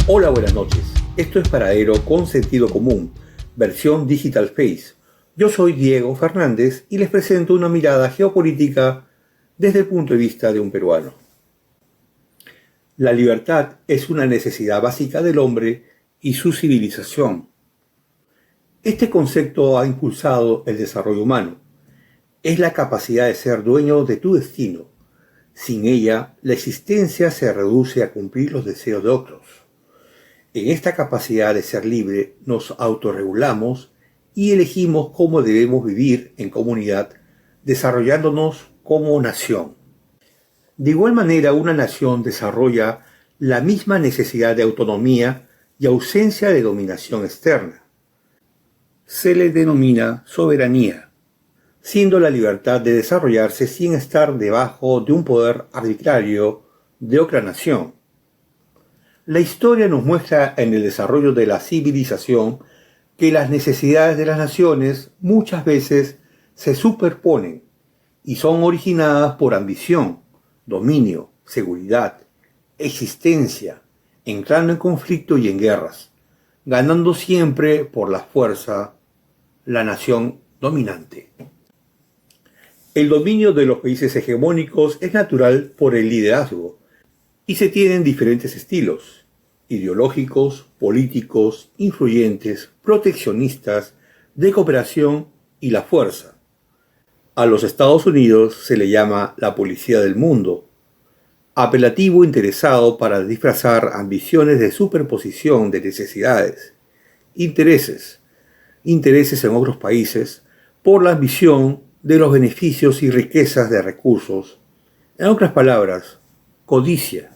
Hola, buenas noches. Esto es Paradero con Sentido Común, versión Digital Space. Yo soy Diego Fernández y les presento una mirada geopolítica desde el punto de vista de un peruano. La libertad es una necesidad básica del hombre y su civilización. Este concepto ha impulsado el desarrollo humano. Es la capacidad de ser dueño de tu destino. Sin ella, la existencia se reduce a cumplir los deseos de otros. En esta capacidad de ser libre nos autorregulamos y elegimos cómo debemos vivir en comunidad, desarrollándonos como nación. De igual manera, una nación desarrolla la misma necesidad de autonomía y ausencia de dominación externa. Se le denomina soberanía, siendo la libertad de desarrollarse sin estar debajo de un poder arbitrario de otra nación. La historia nos muestra en el desarrollo de la civilización que las necesidades de las naciones muchas veces se superponen y son originadas por ambición, dominio, seguridad, existencia, entrando en conflicto y en guerras, ganando siempre por la fuerza la nación dominante. El dominio de los países hegemónicos es natural por el liderazgo, y se tienen diferentes estilos, ideológicos, políticos, influyentes, proteccionistas, de cooperación y la fuerza. A los Estados Unidos se le llama la policía del mundo, apelativo interesado para disfrazar ambiciones de superposición de necesidades, intereses en otros países por la ambición de los beneficios y riquezas de recursos. En otras palabras, codicia.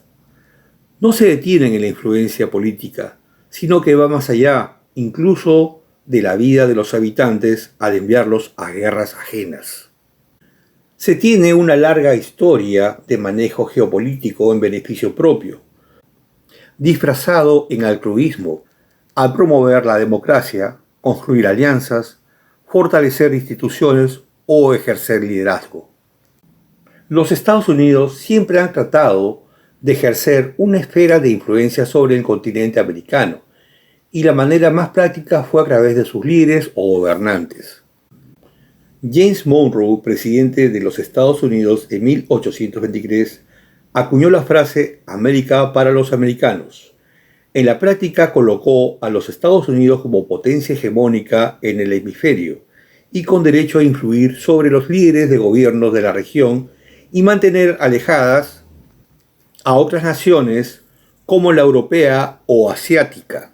No se detienen en la influencia política, sino que va más allá, incluso de la vida de los habitantes, al enviarlos a guerras ajenas. Se tiene una larga historia de manejo geopolítico en beneficio propio, disfrazado en altruismo, al promover la democracia, construir alianzas, fortalecer instituciones o ejercer liderazgo. Los Estados Unidos siempre han tratado de ejercer una esfera de influencia sobre el continente americano, y la manera más práctica fue a través de sus líderes o gobernantes. James Monroe, presidente de los Estados Unidos en 1823, acuñó la frase «América para los americanos». En la práctica colocó a los Estados Unidos como potencia hegemónica en el hemisferio y con derecho a influir sobre los líderes de gobiernos de la región y mantener alejadas a otras naciones como la europea o asiática.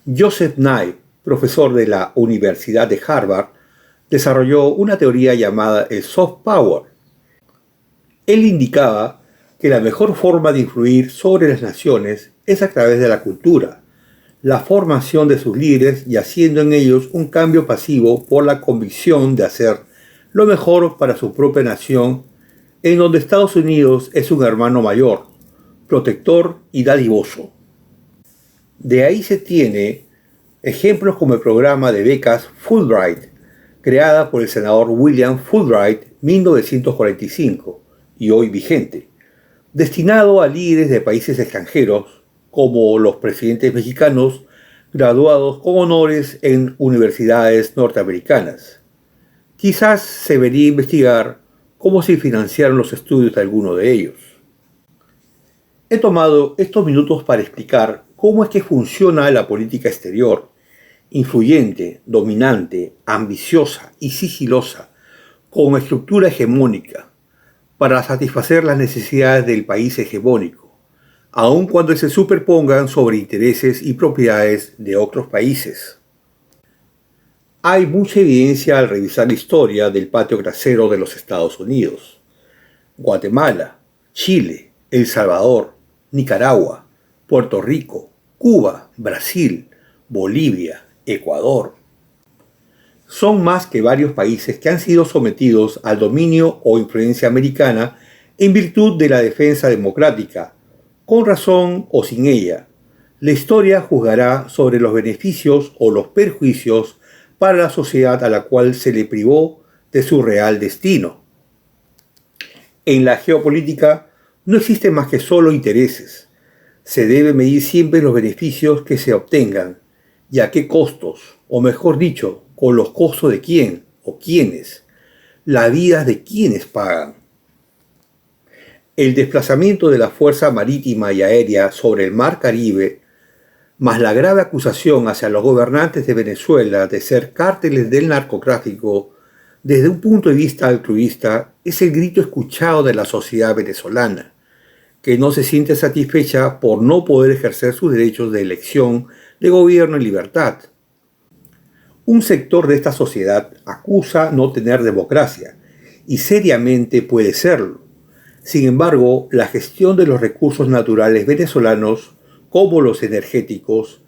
Joseph Nye, profesor de la Universidad de Harvard, desarrolló una teoría llamada el soft power. Él indicaba que la mejor forma de influir sobre las naciones es a través de la cultura, la formación de sus líderes y haciendo en ellos un cambio pasivo por la convicción de hacer lo mejor para su propia nación, en donde Estados Unidos es un hermano mayor, protector y dadivoso. De ahí se tiene ejemplos como el programa de becas Fulbright, creada por el senador William Fulbright en 1945 y hoy vigente, destinado a líderes de países extranjeros como los presidentes mexicanos graduados con honores en universidades norteamericanas. Quizás se debería investigar cómo se financiaron los estudios de alguno de ellos. He tomado estos minutos para explicar cómo es que funciona la política exterior, influyente, dominante, ambiciosa y sigilosa, con estructura hegemónica, para satisfacer las necesidades del país hegemónico, aun cuando se superpongan sobre intereses y propiedades de otros países. Hay mucha evidencia al revisar la historia del patio trasero de los Estados Unidos. Guatemala, Chile, El Salvador, Nicaragua, Puerto Rico, Cuba, Brasil, Bolivia, Ecuador. Son más que varios países que han sido sometidos al dominio o influencia americana en virtud de la defensa democrática, con razón o sin ella. La historia juzgará sobre los beneficios o los perjuicios para la sociedad a la cual se le privó de su real destino. En la geopolítica no existen más que solo intereses. Se debe medir siempre los beneficios que se obtengan y a qué costos, o mejor dicho, con los costos de quién o quiénes, la vida de quienes pagan. El desplazamiento de la fuerza marítima y aérea sobre el Mar Caribe, más la grave acusación hacia los gobernantes de Venezuela de ser cárteles del narcotráfico, desde un punto de vista altruista, es el grito escuchado de la sociedad venezolana, que no se siente satisfecha por no poder ejercer sus derechos de elección de gobierno en libertad. Un sector de esta sociedad acusa no tener democracia, y seriamente puede serlo. Sin embargo, la gestión de los recursos naturales venezolanos, como los energéticos,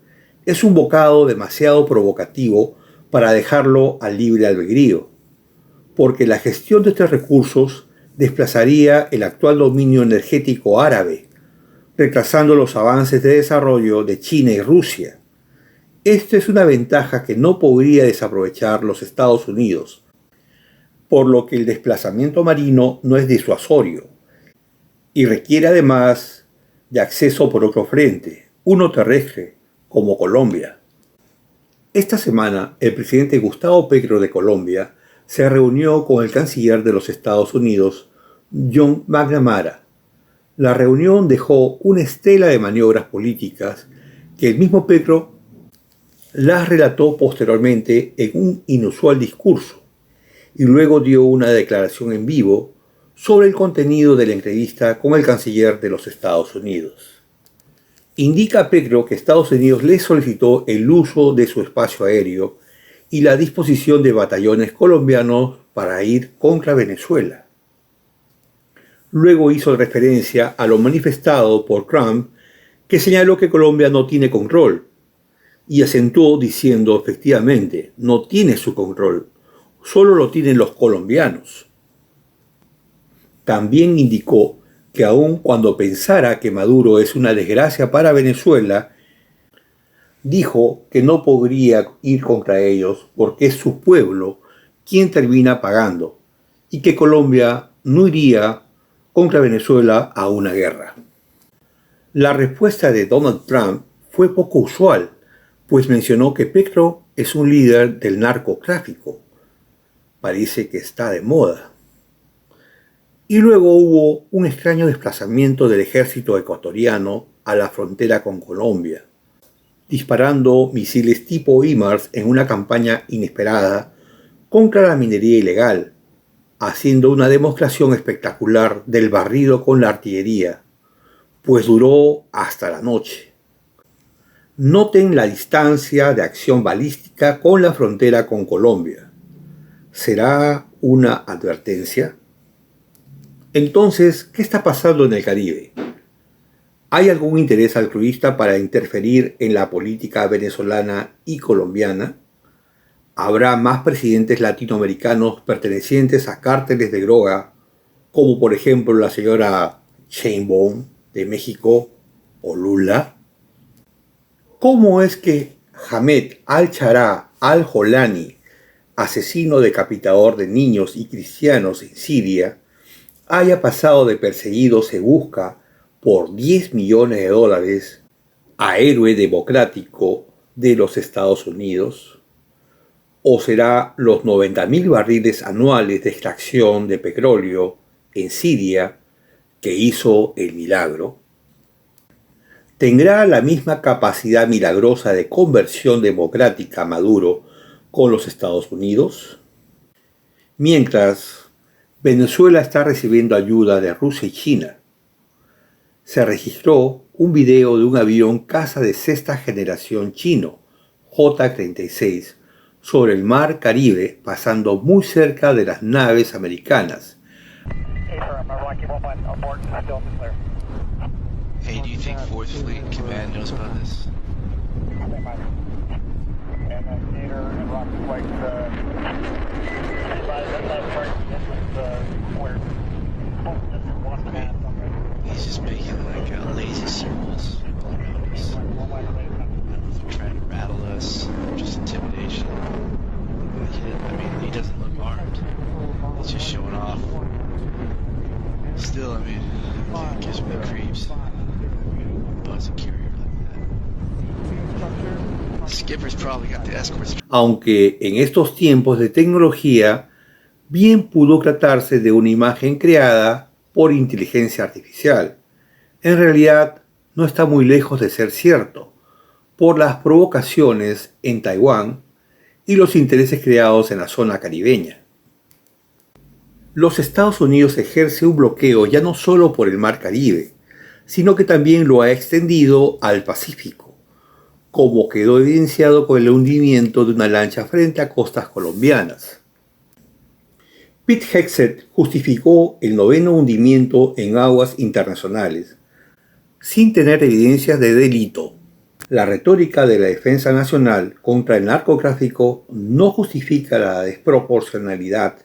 es un bocado demasiado provocativo para dejarlo al libre albedrío, porque la gestión de estos recursos desplazaría el actual dominio energético árabe, retrasando los avances de desarrollo de China y Rusia. Esta es una ventaja que no podría desaprovechar los Estados Unidos, por lo que el desplazamiento marino no es disuasorio y requiere además de acceso por otro frente, uno terrestre, como Colombia. Esta semana, el presidente Gustavo Petro de Colombia se reunió con el canciller de los Estados Unidos, John McNamara. La reunión dejó una estela de maniobras políticas que el mismo Petro las relató posteriormente en un inusual discurso y luego dio una declaración en vivo sobre el contenido de la entrevista con el canciller de los Estados Unidos. Indica Petro que Estados Unidos le solicitó el uso de su espacio aéreo y la disposición de batallones colombianos para ir contra Venezuela. Luego hizo referencia a lo manifestado por Trump, que señaló que Colombia no tiene control, y acentuó diciendo efectivamente, no tiene su control, solo lo tienen los colombianos. También indicó que aun cuando pensara que Maduro es una desgracia para Venezuela, dijo que no podría ir contra ellos porque es su pueblo quien termina pagando y que Colombia no iría contra Venezuela a una guerra. La respuesta de Donald Trump fue poco usual, pues mencionó que Petro es un líder del narcotráfico. Parece que está de moda. Y luego hubo un extraño desplazamiento del ejército ecuatoriano a la frontera con Colombia, disparando misiles tipo HIMARS en una campaña inesperada contra la minería ilegal, haciendo una demostración espectacular del barrido con la artillería, pues duró hasta la noche. Noten la distancia de acción balística con la frontera con Colombia. ¿Será una advertencia? Entonces, ¿qué está pasando en el Caribe? ¿Hay algún interés altruista para interferir en la política venezolana y colombiana? ¿Habrá más presidentes latinoamericanos pertenecientes a cárteles de droga, como por ejemplo la señora Sheinbaum de México o Lula? ¿Cómo es que Ahmed al-Sharaa al-Jolani, asesino decapitador de niños y cristianos en Siria, haya pasado de perseguido se busca por 10 millones de dólares a héroe democrático de los Estados Unidos? ¿O será los 90.000 barriles anuales de extracción de petróleo en Siria que hizo el milagro? ¿Tendrá la misma capacidad milagrosa de conversión democrática Maduro con los Estados Unidos? Mientras, Venezuela está recibiendo ayuda de Rusia y China. Se registró un video de un avión caza de sexta generación chino, J-36, sobre el Mar Caribe, pasando muy cerca de las naves americanas. Hey, do you think 4th Fleet Command knows about this? He's just making like lazy circles all around us. I don't know if they're trying to rattle us or just intimidation. I mean, he doesn't look armed. He's just showing off. Still, I mean, it gives me the creeps. But Sniper's probably got the escorts. Aunque en estos tiempos de tecnología bien pudo tratarse de una imagen creada por inteligencia artificial. En realidad no está muy lejos de ser cierto, por las provocaciones en Taiwán y los intereses creados en la zona caribeña. Los Estados Unidos ejerce un bloqueo ya no solo por el Mar Caribe, sino que también lo ha extendido al Pacífico, como quedó evidenciado con el hundimiento de una lancha frente a costas colombianas. Pete Hegseth justificó el 9º hundimiento en aguas internacionales, sin tener evidencias de delito. La retórica de la defensa nacional contra el narcotráfico no justifica la desproporcionalidad,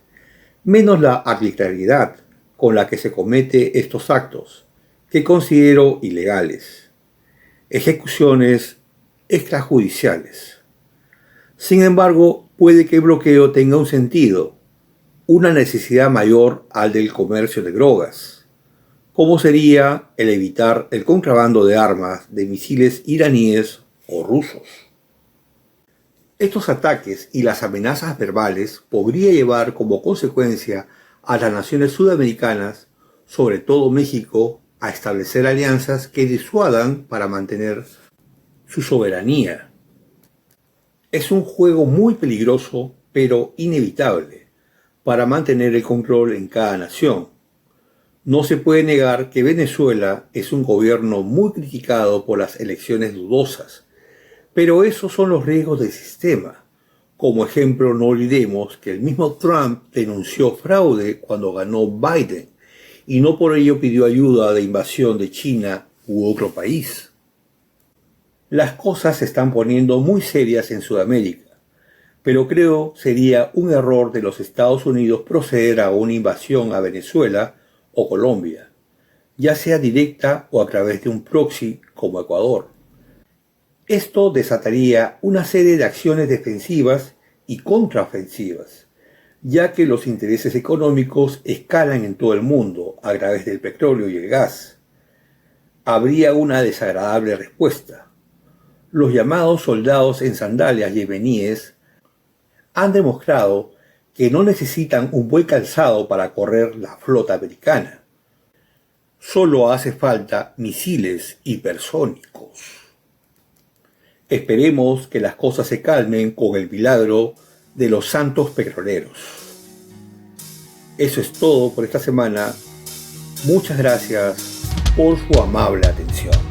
menos la arbitrariedad con la que se comete estos actos, que considero ilegales. Ejecuciones extrajudiciales. Sin embargo, puede que el bloqueo tenga un sentido, una necesidad mayor al del comercio de drogas, como sería el evitar el contrabando de armas de misiles iraníes o rusos. Estos ataques y las amenazas verbales podrían llevar como consecuencia a las naciones sudamericanas, sobre todo México, a establecer alianzas que disuadan para mantener su soberanía. Es un juego muy peligroso, pero inevitable, para mantener el control en cada nación. No se puede negar que Venezuela es un gobierno muy criticado por las elecciones dudosas, pero esos son los riesgos del sistema. Como ejemplo, no olvidemos que el mismo Trump denunció fraude cuando ganó Biden y no por ello pidió ayuda de invasión de China u otro país. Las cosas se están poniendo muy serias en Sudamérica, pero creo sería un error de los Estados Unidos proceder a una invasión a Venezuela o Colombia, ya sea directa o a través de un proxy como Ecuador. Esto desataría una serie de acciones defensivas y contraofensivas, ya que los intereses económicos escalan en todo el mundo a través del petróleo y el gas. Habría una desagradable respuesta. Los llamados soldados en sandalias yemeníes han demostrado que no necesitan un buen calzado para correr la flota americana. Solo hace falta misiles hipersónicos. Esperemos que las cosas se calmen con el milagro de los santos petroleros. Eso es todo por esta semana. Muchas gracias por su amable atención.